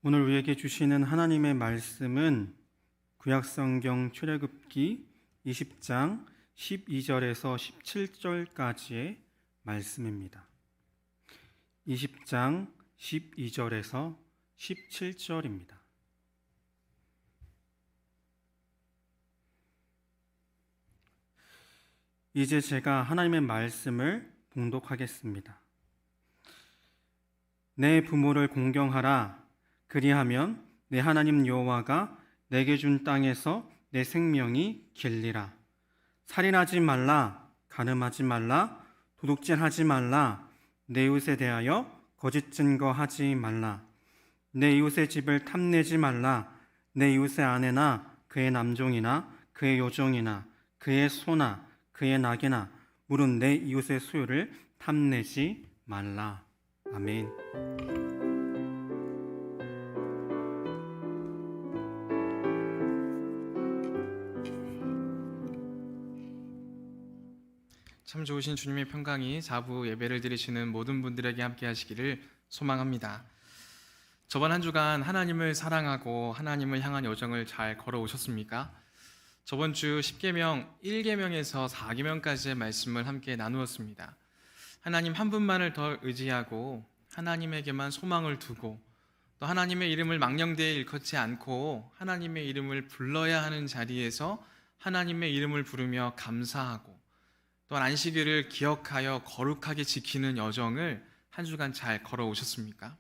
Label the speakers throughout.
Speaker 1: 오늘 우리에게 주시는 하나님의 말씀은 구약성경 출애굽기 20장 12절에서 17절까지의 말씀입니다. 20장 12절에서 17절입니다. 이제 제가 하나님의 말씀을 봉독하겠습니다. 내 부모를 공경하라. 그리하면 내 하나님 여호와가 내게 준 땅에서 내 생명이 길리라. 살인하지 말라. 간음하지 말라. 도둑질하지 말라. 내 이웃에 대하여 거짓 증거하지 말라. 내 이웃의 집을 탐내지 말라. 내 이웃의 아내나 그의 남종이나 그의 여종이나 그의 소나 그의 낙이나 물은 내 이웃의 소유를 탐내지 말라. 아멘.
Speaker 2: 참 좋으신 주님의 평강이 자부 예배를 드리시는 모든 분들에게 함께 하시기를 소망합니다. 저번 한 주간 하나님을 사랑하고 하나님을 향한 여정을 잘 걸어오셨습니까? 저번 주 10계명 1계명에서 4계명까지의 말씀을 함께 나누었습니다. 하나님 한 분만을 더 의지하고 하나님에게만 소망을 두고 또 하나님의 이름을 망령되이 일컫지 않고 하나님의 이름을 불러야 하는 자리에서 하나님의 이름을 부르며 감사하고 또한 안식일을 기억하여 거룩하게 지키는 여정을 한 주간 잘 걸어오셨습니까?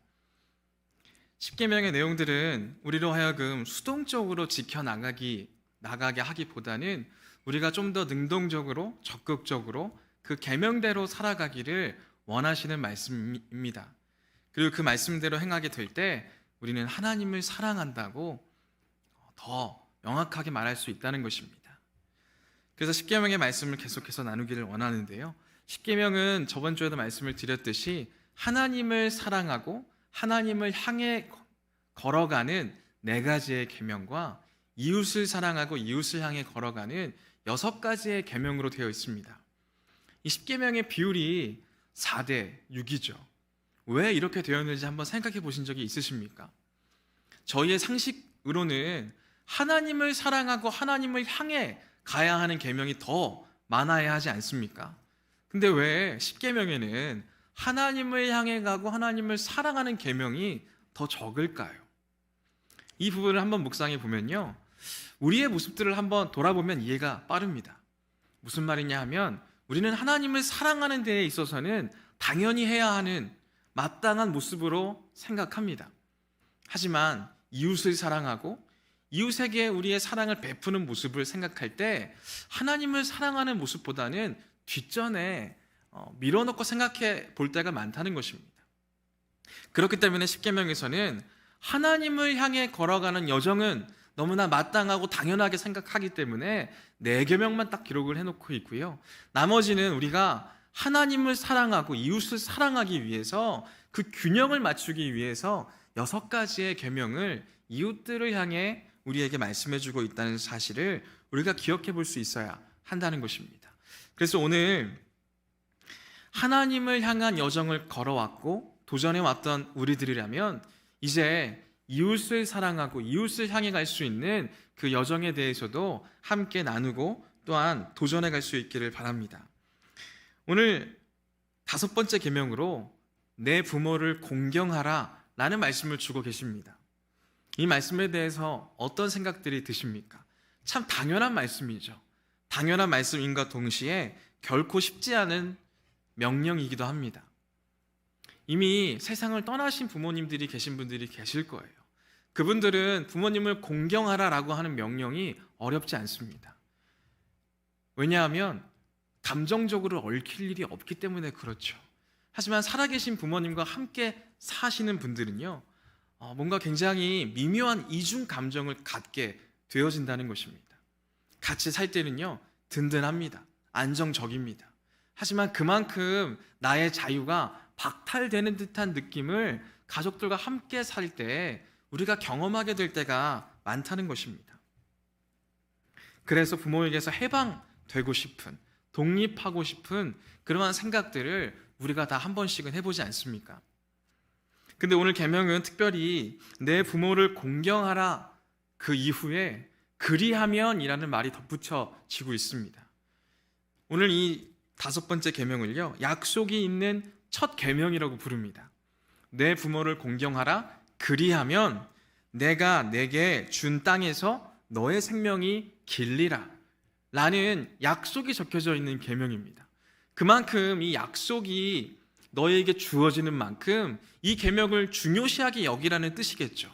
Speaker 2: 10계명의 내용들은 우리로 하여금 수동적으로 지켜나가게 하기보다는 우리가 좀 더 능동적으로 적극적으로 그 계명대로 살아가기를 원하시는 말씀입니다. 그리고 그 말씀대로 행하게 될 때 우리는 하나님을 사랑한다고 더 명확하게 말할 수 있다는 것입니다. 그래서 10계명의 말씀을 계속해서 나누기를 원하는데요. 10계명은 저번 주에도 말씀을 드렸듯이 하나님을 사랑하고 하나님을 향해 걸어가는 4가지의 계명과 이웃을 사랑하고 이웃을 향해 걸어가는 6가지의 계명으로 되어 있습니다. 이 10계명의 비율이 4대 6이죠. 왜 이렇게 되었는지 한번 생각해 보신 적이 있으십니까? 저희의 상식으로는 하나님을 사랑하고 하나님을 향해 가야 하는 계명이 더 많아야 하지 않습니까? 근데 왜 10계명에는 하나님을 향해 가고 하나님을 사랑하는 계명이 더 적을까요? 이 부분을 한번 묵상해 보면요, 우리의 모습들을 한번 돌아보면 이해가 빠릅니다. 무슨 말이냐 하면 우리는 하나님을 사랑하는 데에 있어서는 당연히 해야 하는 마땅한 모습으로 생각합니다. 하지만 이웃을 사랑하고 이웃에게 우리의 사랑을 베푸는 모습을 생각할 때 하나님을 사랑하는 모습보다는 뒷전에 밀어넣고 생각해 볼 때가 많다는 것입니다. 그렇기 때문에 10계명에서는 하나님을 향해 걸어가는 여정은 너무나 마땅하고 당연하게 생각하기 때문에 4계명만 딱 기록을 해놓고 있고요. 나머지는 우리가 하나님을 사랑하고 이웃을 사랑하기 위해서 그 균형을 맞추기 위해서 6가지의 계명을 이웃들을 향해 우리에게 말씀해주고 있다는 사실을 우리가 기억해 볼 수 있어야 한다는 것입니다. 그래서 오늘 하나님을 향한 여정을 걸어왔고 도전해왔던 우리들이라면 이제 이웃을 사랑하고 이웃을 향해 갈 수 있는 그 여정에 대해서도 함께 나누고 또한 도전해 갈 수 있기를 바랍니다. 오늘 5번째 계명으로 내 부모를 공경하라 라는 말씀을 주고 계십니다. 이 말씀에 대해서 어떤 생각들이 드십니까? 참 당연한 말씀이죠. 당연한 말씀인과 동시에 결코 쉽지 않은 명령이기도 합니다. 이미 세상을 떠나신 부모님들이 계신 분들이 계실 거예요. 그분들은 부모님을 공경하라라고 하는 명령이 어렵지 않습니다. 왜냐하면 감정적으로 얽힐 일이 없기 때문에 그렇죠. 하지만 살아계신 부모님과 함께 사시는 분들은요, 뭔가 굉장히 미묘한 이중 감정을 갖게 되어진다는 것입니다. 같이 살 때는요, 든든합니다. 안정적입니다. 하지만 그만큼 나의 자유가 박탈되는 듯한 느낌을 가족들과 함께 살 때 우리가 경험하게 될 때가 많다는 것입니다. 그래서 부모에게서 해방되고 싶은, 독립하고 싶은 그러한 생각들을 우리가 다 한 번씩은 해보지 않습니까? 근데 오늘 계명은 특별히 내 부모를 공경하라 그 이후에 그리하면이라는 말이 덧붙여지고 있습니다. 오늘 이 5번째 계명을요, 약속이 있는 첫 계명이라고 부릅니다. 내 부모를 공경하라 그리하면 내가 내게 준 땅에서 너의 생명이 길리라 라는 약속이 적혀져 있는 계명입니다. 그만큼 이 약속이 너에게 주어지는 만큼 이 계명을 중요시하게 여기라는 뜻이겠죠.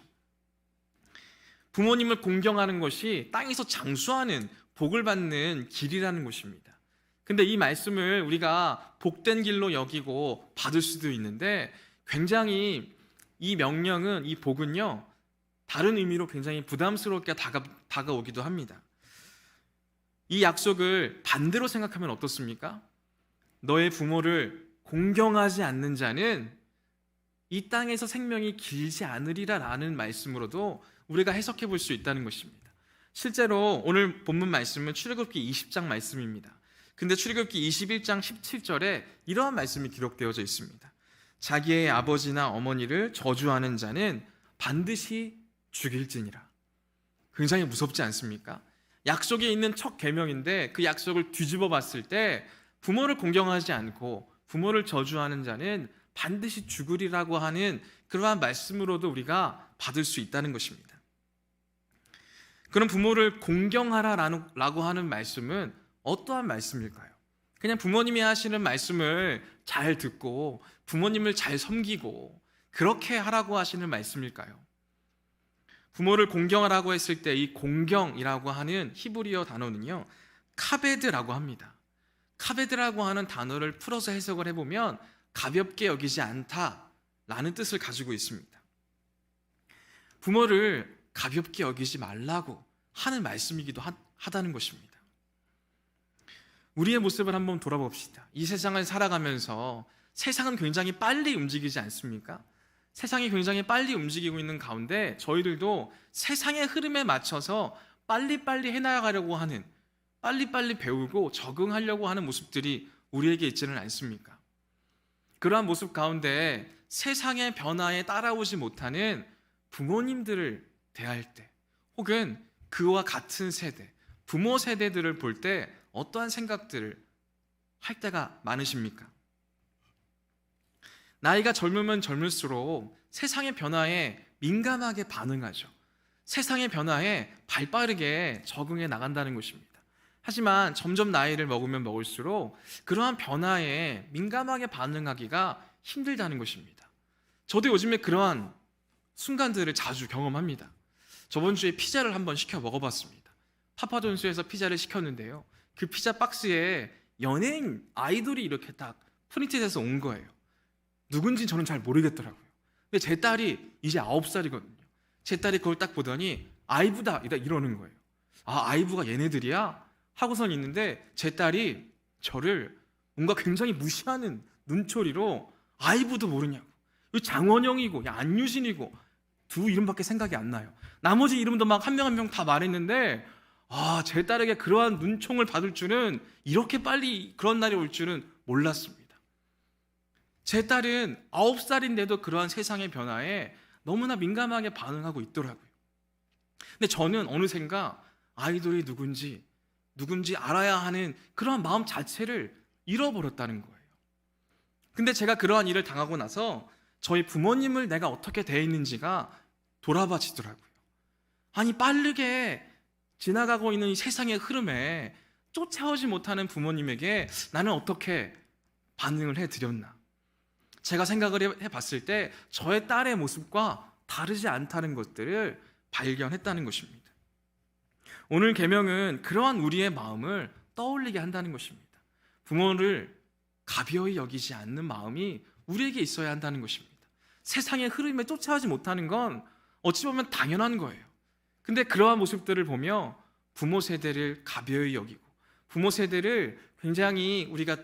Speaker 2: 부모님을 공경하는 것이 땅에서 장수하는 복을 받는 길이라는 것입니다. 근데 이 말씀을 우리가 복된 길로 여기고 받을 수도 있는데 굉장히 이 명령은, 이 복은요, 다른 의미로 굉장히 부담스럽게 다가오기도 합니다. 이 약속을 반대로 생각하면 어떻습니까? 너의 부모를 공경하지 않는 자는 이 땅에서 생명이 길지 않으리라 라는 말씀으로도 우리가 해석해 볼 수 있다는 것입니다. 실제로 오늘 본문 말씀은 출애굽기 20장 말씀입니다. 근데 출애굽기 21장 17절에 이러한 말씀이 기록되어져 있습니다. 자기의 아버지나 어머니를 저주하는 자는 반드시 죽일지니라. 굉장히 무섭지 않습니까? 약속에 있는 첫 계명인데 그 약속을 뒤집어 봤을 때 부모를 공경하지 않고 부모를 저주하는 자는 반드시 죽으리라고 하는 그러한 말씀으로도 우리가 받을 수 있다는 것입니다. 그럼 부모를 공경하라라고 하는 말씀은 어떠한 말씀일까요? 그냥 부모님이 하시는 말씀을 잘 듣고 부모님을 잘 섬기고 그렇게 하라고 하시는 말씀일까요? 부모를 공경하라고 했을 때 이 공경이라고 하는 히브리어 단어는요, 카베드라고 합니다. 카베드라고 하는 단어를 풀어서 해석을 해보면 가볍게 여기지 않다라는 뜻을 가지고 있습니다. 부모를 가볍게 여기지 말라고 하는 말씀이기도 하다는 것입니다. 우리의 모습을 한번 돌아봅시다. 이 세상을 살아가면서 세상은 굉장히 빨리 움직이지 않습니까? 세상이 굉장히 빨리 움직이고 있는 가운데 저희들도 세상의 흐름에 맞춰서 빨리빨리 해나가려고 하는, 빨리빨리 배우고 적응하려고 하는 모습들이 우리에게 있지는 않습니까? 그러한 모습 가운데 세상의 변화에 따라오지 못하는 부모님들을 대할 때, 혹은 그와 같은 세대, 부모 세대들을 볼 때 어떠한 생각들을 할 때가 많으십니까? 나이가 젊으면 젊을수록 세상의 변화에 민감하게 반응하죠. 세상의 변화에 발빠르게 적응해 나간다는 것입니다. 하지만 점점 나이를 먹으면 먹을수록 그러한 변화에 민감하게 반응하기가 힘들다는 것입니다. 저도 요즘에 그러한 순간들을 자주 경험합니다. 저번 주에 피자를 한번 시켜 먹어봤습니다. 파파존스에서 피자를 시켰는데요, 그 피자 박스에 연예인 아이돌이 이렇게 딱 프린트돼서 온 거예요. 누군지 저는 잘 모르겠더라고요. 근데 제 딸이 이제 9살이거든요. 제 딸이 그걸 딱 보더니 아이브다 이러는 거예요. 아, 아이브가 얘네들이야? 하고선 있는데 제 딸이 저를 뭔가 굉장히 무시하는 눈초리로 아이브도 모르냐고, 장원영이고 안유진이고 두 이름밖에 생각이 안 나요. 나머지 이름도 막 한 명 한 명 다 말했는데, 제 딸에게 그러한 눈총을 받을 줄은, 이렇게 빨리 그런 날이 올 줄은 몰랐습니다. 제 딸은 9살인데도 그러한 세상의 변화에 너무나 민감하게 반응하고 있더라고요. 근데 저는 어느샌가 아이돌이 누군지 알아야 하는 그러한 마음 자체를 잃어버렸다는 거예요. 근데 제가 그러한 일을 당하고 나서 저희 부모님을 내가 어떻게 대했는지가 돌아봐지더라고요. 아니, 빠르게 지나가고 있는 이 세상의 흐름에 쫓아오지 못하는 부모님에게 나는 어떻게 반응을 해드렸나? 제가 생각을 해봤을 때 저의 딸의 모습과 다르지 않다는 것들을 발견했다는 것입니다. 오늘 계명은 그러한 우리의 마음을 떠올리게 한다는 것입니다. 부모를 가벼이 여기지 않는 마음이 우리에게 있어야 한다는 것입니다. 세상의 흐름에 쫓아오지 못하는 건 어찌 보면 당연한 거예요. 근데 그러한 모습들을 보며 부모 세대를 가벼이 여기고, 부모 세대를 굉장히 우리가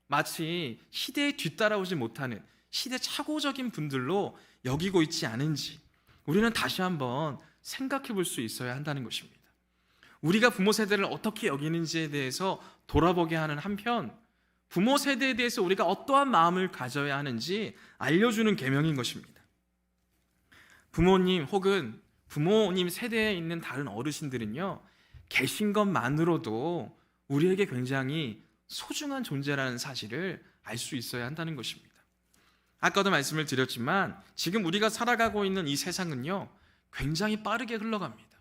Speaker 2: 마치 시대에 뒤따라오지 못하는 시대착오적인 분들로 여기고 있지 않은지 우리는 다시 한번 생각해 볼 수 있어야 한다는 것입니다. 우리가 부모 세대를 어떻게 여기는지에 대해서 돌아보게 하는 한편, 부모 세대에 대해서 우리가 어떠한 마음을 가져야 하는지 알려주는 계명인 것입니다. 부모님 혹은 부모님 세대에 있는 다른 어르신들은요, 계신 것만으로도 우리에게 굉장히 소중한 존재라는 사실을 알 수 있어야 한다는 것입니다. 아까도 말씀을 드렸지만 지금 우리가 살아가고 있는 이 세상은요, 굉장히 빠르게 흘러갑니다.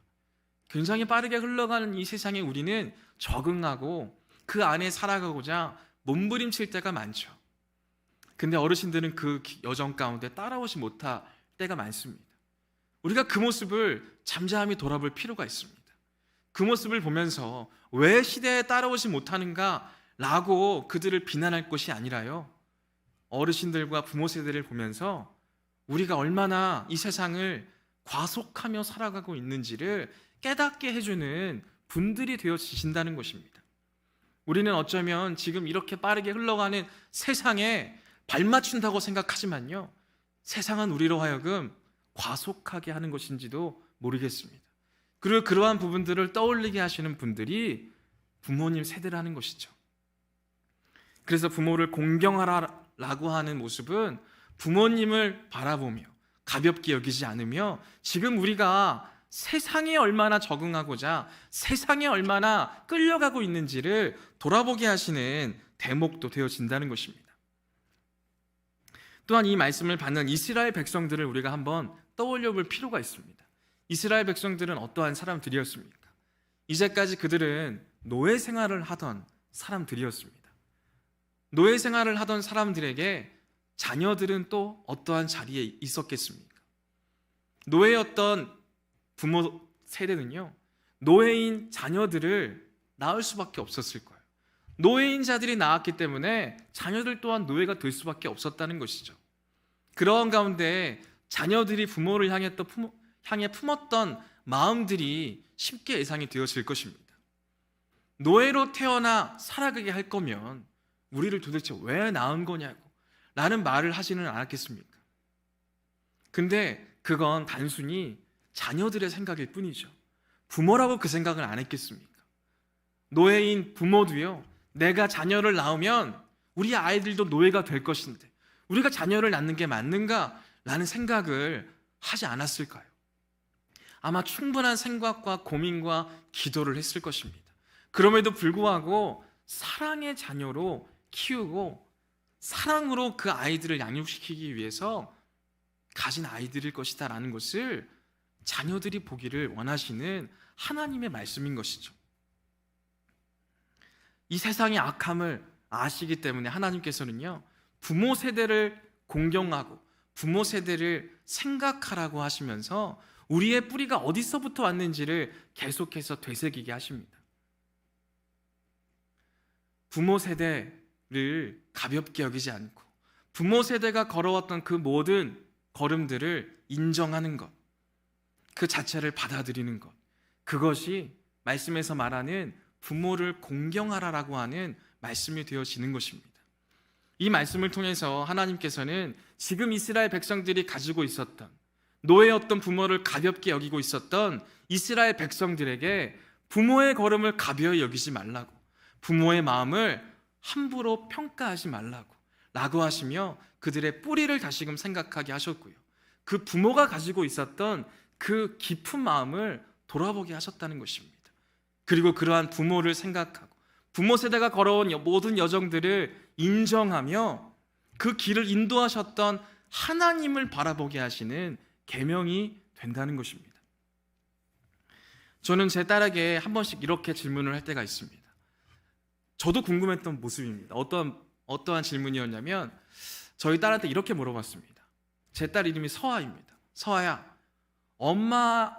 Speaker 2: 굉장히 빠르게 흘러가는 이 세상에 우리는 적응하고 그 안에 살아가고자 몸부림칠 때가 많죠. 근데 어르신들은 그 여정 가운데 따라오지 못할 때가 많습니다. 우리가 그 모습을 잠잠히 돌아볼 필요가 있습니다. 그 모습을 보면서 왜 시대에 따라오지 못하는가 라고 그들을 비난할 것이 아니라요, 어르신들과 부모 세대를 보면서 우리가 얼마나 이 세상을 과속하며 살아가고 있는지를 깨닫게 해주는 분들이 되어지신다는 것입니다. 우리는 어쩌면 지금 이렇게 빠르게 흘러가는 세상에 발맞춘다고 생각하지만요, 세상은 우리로 하여금 과속하게 하는 것인지도 모르겠습니다. 그리고 그러한 부분들을 떠올리게 하시는 분들이 부모님 세대라는 것이죠. 그래서 부모를 공경하라라고 하는 모습은 부모님을 바라보며 가볍게 여기지 않으며 지금 우리가 세상에 얼마나 적응하고자 세상에 얼마나 끌려가고 있는지를 돌아보게 하시는 대목도 되어진다는 것입니다. 또한 이 말씀을 받는 이스라엘 백성들을 우리가 한번 떠올려 볼 필요가 있습니다. 이스라엘 백성들은 어떠한 사람들이었습니까? 이제까지 그들은 노예 생활을 하던 사람들이었습니다. 노예 생활을 하던 사람들에게 자녀들은 또 어떠한 자리에 있었겠습니까? 노예였던 부모 세대는요, 노예인 자녀들을 낳을 수밖에 없었을 거예요. 노예인 자들이 낳았기 때문에 자녀들 또한 노예가 될 수밖에 없었다는 것이죠. 그런 가운데 자녀들이 부모를 향해 품었던 마음들이 쉽게 예상이 되어질 것입니다. 노예로 태어나 살아가게 할 거면 우리를 도대체 왜 낳은 거냐고 라는 말을 하지는 않았겠습니까? 근데 그건 단순히 자녀들의 생각일 뿐이죠. 부모라고 그 생각을 안 했겠습니까? 노예인 부모도요, 내가 자녀를 낳으면 우리 아이들도 노예가 될 것인데 우리가 자녀를 낳는 게 맞는가? 라는 생각을 하지 않았을까요? 아마 충분한 생각과 고민과 기도를 했을 것입니다. 그럼에도 불구하고 사랑의 자녀로 키우고 사랑으로 그 아이들을 양육시키기 위해서 가진 아이들일 것이다 라는 것을 자녀들이 보기를 원하시는 하나님의 말씀인 것이죠. 이 세상의 악함을 아시기 때문에 하나님께서는요, 부모 세대를 공경하고 부모 세대를 생각하라고 하시면서 우리의 뿌리가 어디서부터 왔는지를 계속해서 되새기게 하십니다. 부모 세대를 가볍게 여기지 않고 부모 세대가 걸어왔던 그 모든 걸음들을 인정하는 것, 그 자체를 받아들이는 것, 그것이 말씀에서 말하는 부모를 공경하라라고 하는 말씀이 되어지는 것입니다. 이 말씀을 통해서 하나님께서는 지금 이스라엘 백성들이 가지고 있었던 노예였던 부모를 가볍게 여기고 있었던 이스라엘 백성들에게 부모의 걸음을 가벼이 여기지 말라고, 부모의 마음을 함부로 평가하지 말라고 라고 하시며 그들의 뿌리를 다시금 생각하게 하셨고요, 그 부모가 가지고 있었던 그 깊은 마음을 돌아보게 하셨다는 것입니다. 그리고 그러한 부모를 생각하고 부모 세대가 걸어온 모든 여정들을 인정하며 그 길을 인도하셨던 하나님을 바라보게 하시는 계명이 된다는 것입니다. 저는 제 딸에게 한 번씩 이렇게 질문을 할 때가 있습니다. 저도 궁금했던 모습입니다. 어떠한 질문이었냐면 저희 딸한테 이렇게 물어봤습니다. 제 딸 이름이 서아입니다. 서아야, 엄마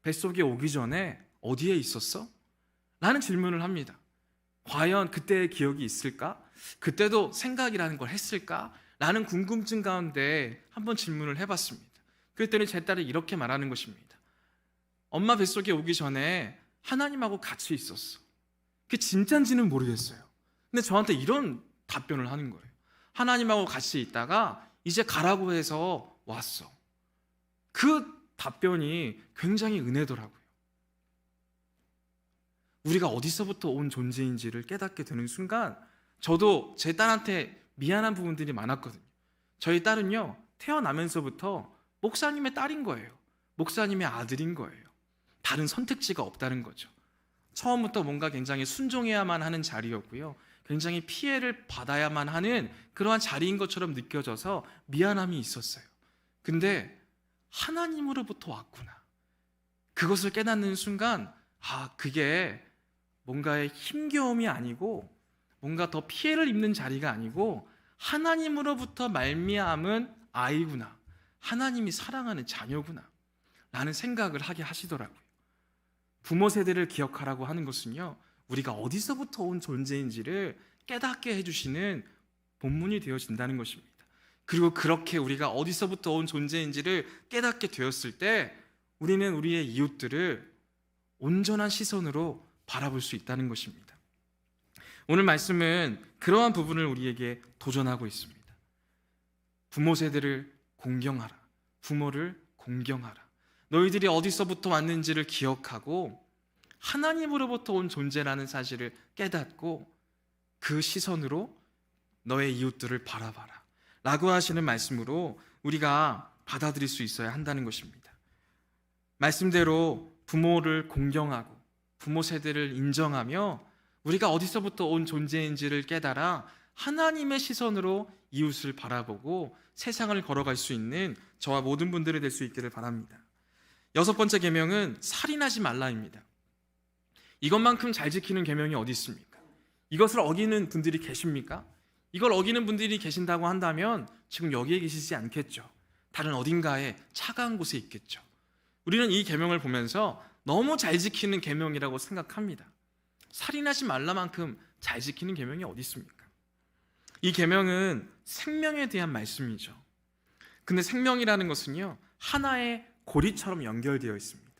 Speaker 2: 뱃속에 오기 전에 어디에 있었어? 라는 질문을 합니다. 과연 그때의 기억이 있을까? 그때도 생각이라는 걸 했을까? 라는 궁금증 가운데 한번 질문을 해봤습니다. 그랬더니 제 딸이 이렇게 말하는 것입니다. 엄마 뱃속에 오기 전에 하나님하고 같이 있었어. 그게 진짜인지는 모르겠어요. 근데 저한테 이런 답변을 하는 거예요. 하나님하고 같이 있다가 이제 가라고 해서 왔어. 그 답변이 굉장히 은혜더라고요. 우리가 어디서부터 온 존재인지를 깨닫게 되는 순간 저도 제 딸한테 미안한 부분들이 많았거든요. 저희 딸은요, 태어나면서부터 목사님의 딸인 거예요. 목사님의 아들인 거예요. 다른 선택지가 없다는 거죠. 처음부터 뭔가 굉장히 순종해야만 하는 자리였고요. 굉장히 피해를 받아야만 하는 그러한 자리인 것처럼 느껴져서 미안함이 있었어요. 근데 하나님으로부터 왔구나. 그것을 깨닫는 순간 그게 뭔가의 힘겨움이 아니고 뭔가 더 피해를 입는 자리가 아니고 하나님으로부터 말미암은 아이구나. 하나님이 사랑하는 자녀구나 라는 생각을 하게 하시더라고요. 부모 세대를 기억하라고 하는 것은요, 우리가 어디서부터 온 존재인지를 깨닫게 해주시는 본문이 되어진다는 것입니다. 그리고 그렇게 우리가 어디서부터 온 존재인지를 깨닫게 되었을 때 우리는 우리의 이웃들을 온전한 시선으로 바라볼 수 있다는 것입니다. 오늘 말씀은 그러한 부분을 우리에게 도전하고 있습니다. 부모 세대를 공경하라. 부모를 공경하라. 너희들이 어디서부터 왔는지를 기억하고 하나님으로부터 온 존재라는 사실을 깨닫고 그 시선으로 너의 이웃들을 바라봐라 라고 하시는 말씀으로 우리가 받아들일 수 있어야 한다는 것입니다. 말씀대로 부모를 공경하고 부모 세대를 인정하며 우리가 어디서부터 온 존재인지를 깨달아 하나님의 시선으로 이웃을 바라보고 세상을 걸어갈 수 있는 저와 모든 분들이 될 수 있기를 바랍니다. 6번째 계명은 살인하지 말라입니다. 이것만큼 잘 지키는 계명이 어디 있습니까? 이것을 어기는 분들이 계십니까? 이걸 어기는 분들이 계신다고 한다면 지금 여기에 계시지 않겠죠. 다른 어딘가에 차가운 곳에 있겠죠. 우리는 이 계명을 보면서 너무 잘 지키는 계명이라고 생각합니다. 살인하지 말라만큼 잘 지키는 계명이 어디 있습니까? 이 계명은 생명에 대한 말씀이죠. 근데 생명이라는 것은요, 하나의 고리처럼 연결되어 있습니다.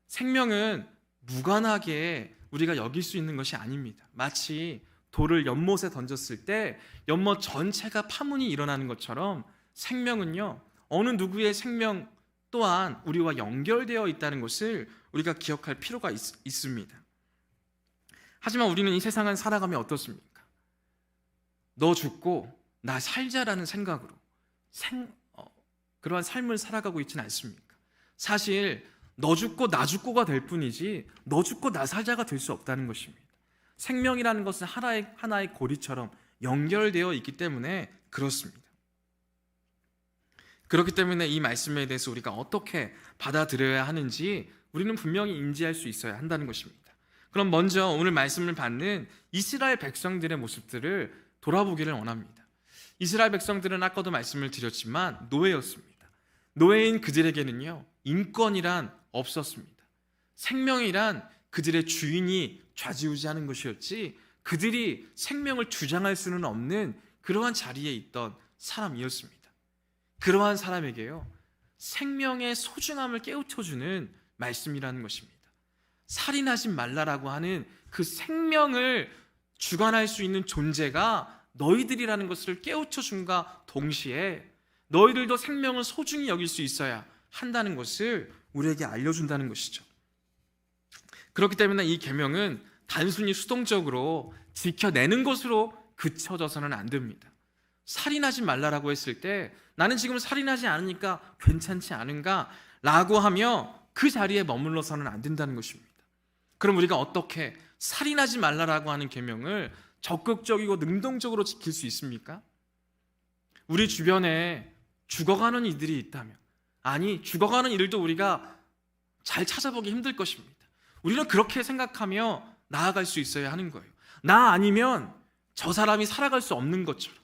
Speaker 2: 생명은 무관하게 우리가 여길 수 있는 것이 아닙니다. 마치 돌을 연못에 던졌을 때 연못 전체가 파문이 일어나는 것처럼 생명은요, 어느 누구의 생명 또한 우리와 연결되어 있다는 것을 우리가 기억할 필요가 있습니다. 하지만 우리는 이 세상을 살아가며 어떻습니까? 너 죽고 나 살자라는 생각으로 그러한 삶을 살아가고 있지는 않습니까? 사실 너 죽고 나 죽고가 될 뿐이지 너 죽고 나 살자가 될 수 없다는 것입니다. 생명이라는 것은 하나의 고리처럼 연결되어 있기 때문에 그렇습니다. 그렇기 때문에 이 말씀에 대해서 우리가 어떻게 받아들여야 하는지 우리는 분명히 인지할 수 있어야 한다는 것입니다. 그럼 먼저 오늘 말씀을 받는 이스라엘 백성들의 모습들을 돌아보기를 원합니다. 이스라엘 백성들은 아까도 말씀을 드렸지만 노예였습니다. 노예인 그들에게는요, 인권이란 없었습니다. 생명이란 그들의 주인이 좌지우지하는 것이었지 그들이 생명을 주장할 수는 없는 그러한 자리에 있던 사람이었습니다. 그러한 사람에게요, 생명의 소중함을 깨우쳐주는 말씀이라는 것입니다. 살인하지 말라라고 하는 그 생명을 주관할 수 있는 존재가 너희들이라는 것을 깨우쳐줌과 동시에 너희들도 생명을 소중히 여길 수 있어야 한다는 것을 우리에게 알려준다는 것이죠. 그렇기 때문에 이 계명은 단순히 수동적으로 지켜내는 것으로 그쳐져서는 안 됩니다. 살인하지 말라라고 했을 때 나는 지금 살인하지 않으니까 괜찮지 않은가 라고 하며 그 자리에 머물러서는 안 된다는 것입니다. 그럼 우리가 어떻게 살인하지 말라라고 하는 계명을 적극적이고 능동적으로 지킬 수 있습니까? 우리 주변에 죽어가는 이들이 있다면, 아니 죽어가는 이들도 우리가 잘 찾아보기 힘들 것입니다. 우리는 그렇게 생각하며 나아갈 수 있어야 하는 거예요. 나 아니면 저 사람이 살아갈 수 없는 것처럼,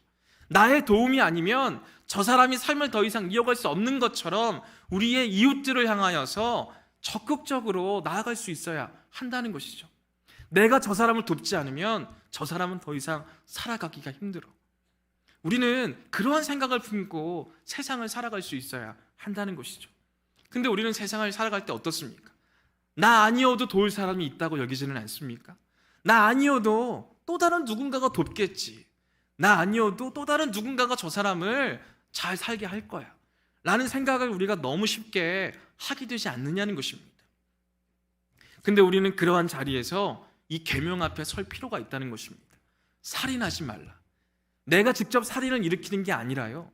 Speaker 2: 나의 도움이 아니면 저 사람이 삶을 더 이상 이어갈 수 없는 것처럼 우리의 이웃들을 향하여서 적극적으로 나아갈 수 있어야 한다는 것이죠. 내가 저 사람을 돕지 않으면 저 사람은 더 이상 살아가기가 힘들어. 우리는 그러한 생각을 품고 세상을 살아갈 수 있어야 한다는 것이죠. 근데 우리는 세상을 살아갈 때 어떻습니까? 나 아니어도 도울 사람이 있다고 여기지는 않습니까? 나 아니어도 또 다른 누군가가 돕겠지. 나 아니어도 또 다른 누군가가 저 사람을 잘 살게 할 거야 라는 생각을 우리가 너무 쉽게 하게 되지 않느냐는 것입니다. 근데 우리는 그러한 자리에서 이 계명 앞에 설 필요가 있다는 것입니다. 살인하지 말라. 내가 직접 살인을 일으키는 게 아니라요,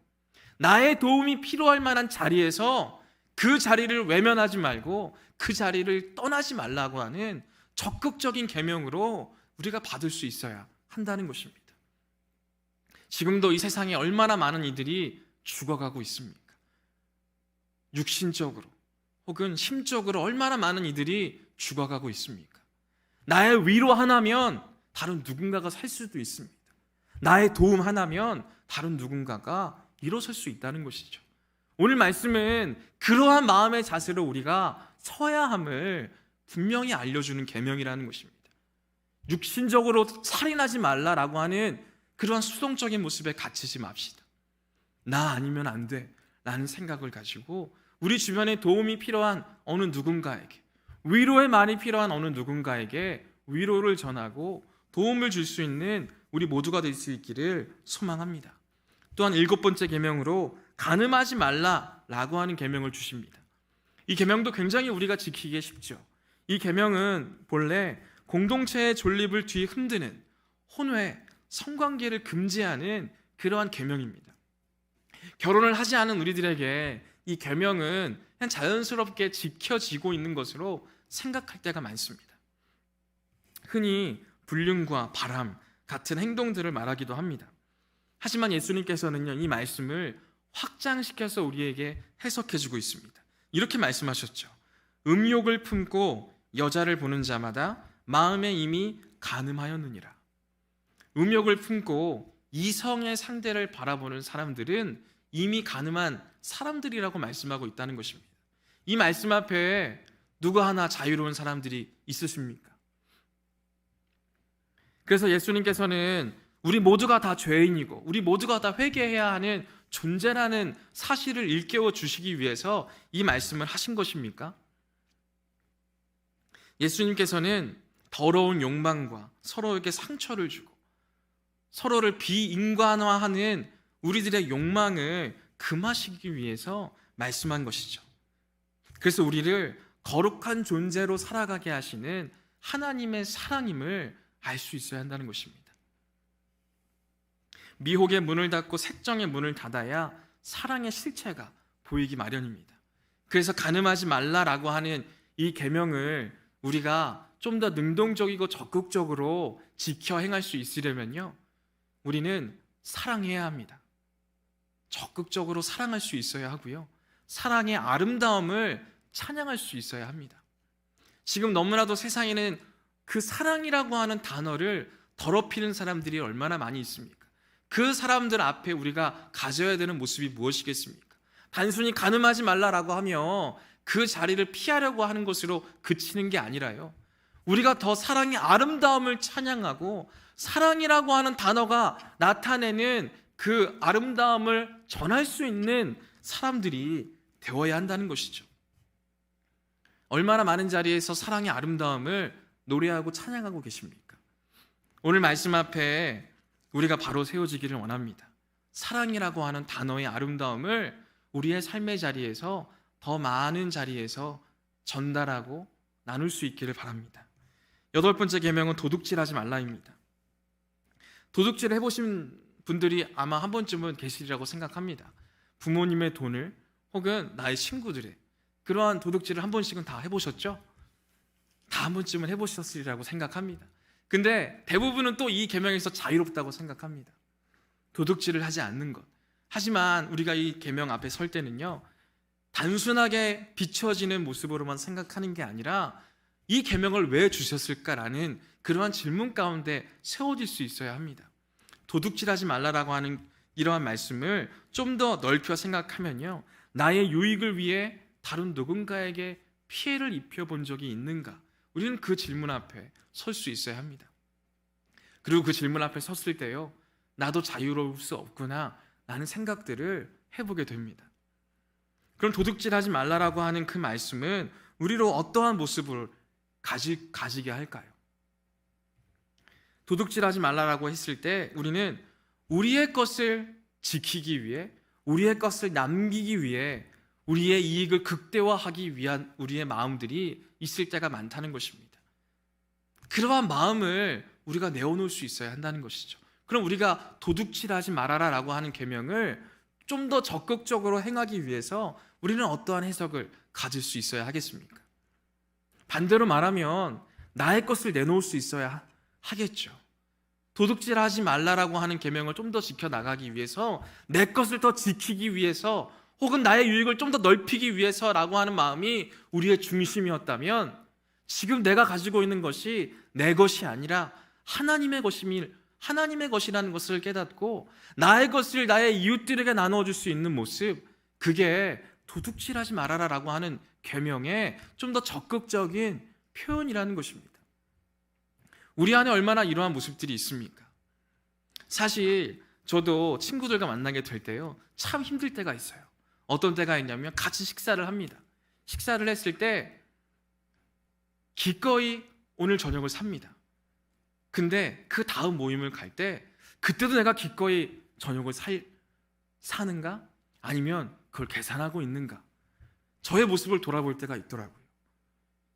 Speaker 2: 나의 도움이 필요할 만한 자리에서 그 자리를 외면하지 말고 그 자리를 떠나지 말라고 하는 적극적인 계명으로 우리가 받을 수 있어야 한다는 것입니다. 지금도 이 세상에 얼마나 많은 이들이 죽어가고 있습니까? 육신적으로 혹은 심적으로 얼마나 많은 이들이 죽어가고 있습니까? 나의 위로 하나면 다른 누군가가 살 수도 있습니다. 나의 도움 하나면 다른 누군가가 일어설 수 있다는 것이죠. 오늘 말씀은 그러한 마음의 자세로 우리가 서야 함을 분명히 알려주는 계명이라는 것입니다. 육신적으로 살인하지 말라라고 하는 그러한 수동적인 모습에 갇히지 맙시다. 나 아니면 안 돼 라는 생각을 가지고 우리 주변에 도움이 필요한 어느 누군가에게, 위로의 말이 필요한 어느 누군가에게 위로를 전하고 도움을 줄 수 있는 우리 모두가 될 수 있기를 소망합니다. 또한 7번째 계명으로 간음하지 말라라고 하는 계명을 주십니다. 이 계명도 굉장히 우리가 지키기 쉽죠. 이 계명은 본래 공동체의 존립을 뒤흔드는 혼외, 성관계를 금지하는 그러한 계명입니다. 결혼을 하지 않은 우리들에게 이 계명은 그냥 자연스럽게 지켜지고 있는 것으로 생각할 때가 많습니다. 흔히 불륜과 바람 같은 행동들을 말하기도 합니다. 하지만 예수님께서는요, 이 말씀을 확장시켜서 우리에게 해석해주고 있습니다. 이렇게 말씀하셨죠. 음욕을 품고 여자를 보는 자마다 마음에 이미 간음하였느니라. 음욕을 품고 이성의 상대를 바라보는 사람들은 이미 간음한 사람들이라고 말씀하고 있다는 것입니다. 이 말씀 앞에 누구 하나 자유로운 사람들이 있으십니까? 그래서 예수님께서는 우리 모두가 다 죄인이고 우리 모두가 다 회개해야 하는 존재라는 사실을 일깨워 주시기 위해서 이 말씀을 하신 것입니까? 예수님께서는 더러운 욕망과 서로에게 상처를 주고 서로를 비인간화하는 우리들의 욕망을 금하시기 위해서 말씀한 것이죠. 그래서 우리를 거룩한 존재로 살아가게 하시는 하나님의 사랑임을 알 수 있어야 한다는 것입니다. 미혹의 문을 닫고 색정의 문을 닫아야 사랑의 실체가 보이기 마련입니다. 그래서 간음하지 말라라고 하는 이 계명을 우리가 좀 더 능동적이고 적극적으로 지켜 행할 수 있으려면요, 우리는 사랑해야 합니다. 적극적으로 사랑할 수 있어야 하고요, 사랑의 아름다움을 찬양할 수 있어야 합니다. 지금 너무나도 세상에는 그 사랑이라고 하는 단어를 더럽히는 사람들이 얼마나 많이 있습니까? 그 사람들 앞에 우리가 가져야 되는 모습이 무엇이겠습니까? 단순히 간음하지 말라라고 하며 그 자리를 피하려고 하는 것으로 그치는 게 아니라요, 우리가 더 사랑의 아름다움을 찬양하고 사랑이라고 하는 단어가 나타내는 그 아름다움을 전할 수 있는 사람들이 되어야 한다는 것이죠. 얼마나 많은 자리에서 사랑의 아름다움을 노래하고 찬양하고 계십니까? 오늘 말씀 앞에 우리가 바로 세워지기를 원합니다. 사랑이라고 하는 단어의 아름다움을 우리의 삶의 자리에서 더 많은 자리에서 전달하고 나눌 수 있기를 바랍니다. 8번째 계명은 도둑질하지 말라입니다. 도둑질 해보신 분들이 아마 한 번쯤은 계시리라고 생각합니다. 부모님의 돈을 혹은 나의 친구들의 그러한 도둑질을 한 번씩은 다 해보셨죠? 다 한 번쯤은 해보셨으리라고 생각합니다. 근데 대부분은 또 이 계명에서 자유롭다고 생각합니다. 도둑질을 하지 않는 것. 하지만 우리가 이 계명 앞에 설 때는요, 단순하게 비춰지는 모습으로만 생각하는 게 아니라 이 계명을 왜 주셨을까라는 그러한 질문 가운데 세워질 수 있어야 합니다. 도둑질하지 말라라고 하는 이러한 말씀을 좀 더 넓혀 생각하면요, 나의 유익을 위해 다른 누군가에게 피해를 입혀본 적이 있는가? 우리는 그 질문 앞에 설 수 있어야 합니다. 그리고 그 질문 앞에 섰을 때요, 나도 자유로울 수 없구나 라는 생각들을 해보게 됩니다. 그럼 도둑질하지 말라라고 하는 그 말씀은 우리로 어떠한 모습을 가지게 할까요? 도둑질하지 말라라고 했을 때 우리는 우리의 것을 지키기 위해, 우리의 것을 남기기 위해 우리의 이익을 극대화하기 위한 우리의 마음들이 있을 때가 많다는 것입니다. 그러한 마음을 우리가 내어놓을 수 있어야 한다는 것이죠. 그럼 우리가 도둑질하지 말아라라고 하는 계명을 좀 더 적극적으로 행하기 위해서 우리는 어떠한 해석을 가질 수 있어야 하겠습니까? 반대로 말하면 나의 것을 내놓을 수 있어야 하겠죠. 도둑질하지 말라라고 하는 계명을 좀 더 지켜나가기 위해서, 내 것을 더 지키기 위해서, 혹은 나의 유익을 좀 더 넓히기 위해서라고 하는 마음이 우리의 중심이었다면, 지금 내가 가지고 있는 것이 내 것이 아니라 하나님의 것이라는 것을 깨닫고 나의 것을 나의 이웃들에게 나눠줄 수 있는 모습, 그게 도둑질하지 말아라라고 하는 계명의 좀 더 적극적인 표현이라는 것입니다. 우리 안에 얼마나 이러한 모습들이 있습니까? 사실 저도 친구들과 만나게 될 때요, 참 힘들 때가 있어요. 어떤 때가 있냐면 같이 식사를 합니다. 식사를 했을 때 기꺼이 오늘 저녁을 삽니다. 근데 그 다음 모임을 갈 때 그때도 내가 기꺼이 저녁을 사는가? 아니면 그걸 계산하고 있는가? 저의 모습을 돌아볼 때가 있더라고요.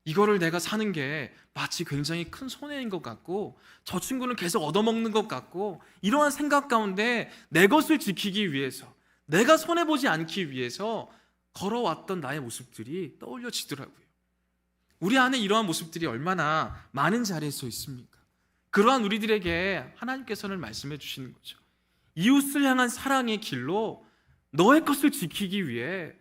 Speaker 2: 이거를 내가 사는 게 마치 굉장히 큰 손해인 것 같고, 저 친구는 계속 얻어먹는 것 같고, 이러한 생각 가운데 내 것을 지키기 위해서, 내가 손해보지 않기 위해서 걸어왔던 나의 모습들이 떠올려지더라고요. 우리 안에 이러한 모습들이 얼마나 많은 자리에 서 있습니까? 그러한 우리들에게 하나님께서는 말씀해 주시는 거죠. 이웃을 향한 사랑의 길로 너의 것을 지키기 위해,